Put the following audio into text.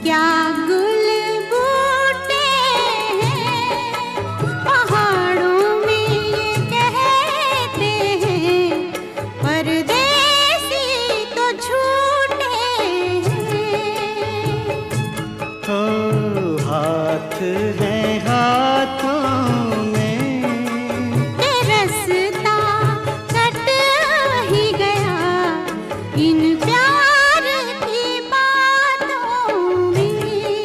क्या गुल बूटे हैं पहाड़ों में ये कहते हैं, परदेसी तो झूठे हैं। ओ हाथ है